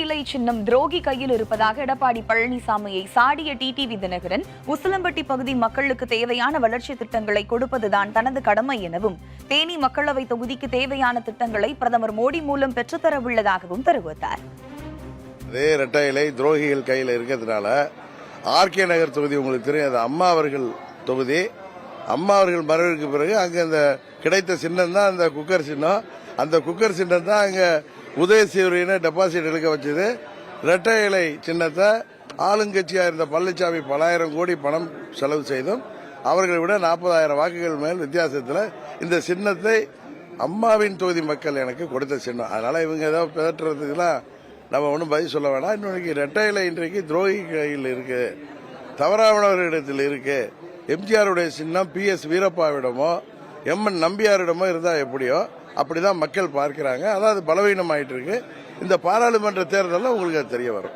இலை சின்னம் துரோகி கையில் இருப்பதாக எடப்பாடி பழனிசாமியை சாடிய டிடிவி தினகரன், உசிலம்பட்டி பகுதி மக்களுக்கு தேவையான வளர்ச்சி திட்டங்களை கொடுப்பதுதான் தனது கடமை எனவும், தேனி மக்களவை தொகுதிக்கு தேவையான திட்டங்களை பிரதமர் மோடி மூலம் பெற்றுத்தரவுள்ளதாகவும் தெரிவித்தார். அதே இரட்டை இலை துரோகிகள் கையில் இருக்கிறதுனால ஆர்கே நகர் தொகுதி உங்களுக்கு தெரியும், அம்மா அவர்கள் தொகுதி. அம்மா அவர்கள் மறைவுக்கு பிறகு அங்கே அந்த கிடைத்த சின்னம் தான் அந்த குக்கர் சின்னம். அந்த குக்கர் சின்னம் தான் அங்கே உதயசூரியனை டெபாசிட் எடுக்க வச்சது. இரட்டை இலை சின்னத்தை ஆளுங்கட்சியாக இருந்த பழனிசாமி பலாயிரம் கோடி பணம் செலவு செய்தும் அவர்களை விட 40,000 வாக்குகள் மேல் வித்தியாசத்தில் இந்த சின்னத்தை அம்மாவின் தொகுதி மக்கள் எனக்கு கொடுத்த சின்னம். அதனால இவங்க ஏதோ பிதற்றுறதுக்கெல்லாம் நம்ம ஒன்றும் பதில் சொல்ல வேணாம். இன்னைக்கு இரட்டை இலை இன்றைக்கு துரோகி கையில் இருக்கு, தவறானவர்களிடத்தில் இருக்கு. எம்ஜிஆருடைய சின்னம் PS வீரப்பாவிடமோ MN நம்பியாரிடமோ இருந்தால் எப்படியோ அப்படிதான் மக்கள் பார்க்கிறாங்க. அதாவது பலவீனம் ஆயிட்டு இருக்கு. இந்த பாராளுமன்ற தேர்தலில் உங்களுக்கு அது தெரிய வரும்.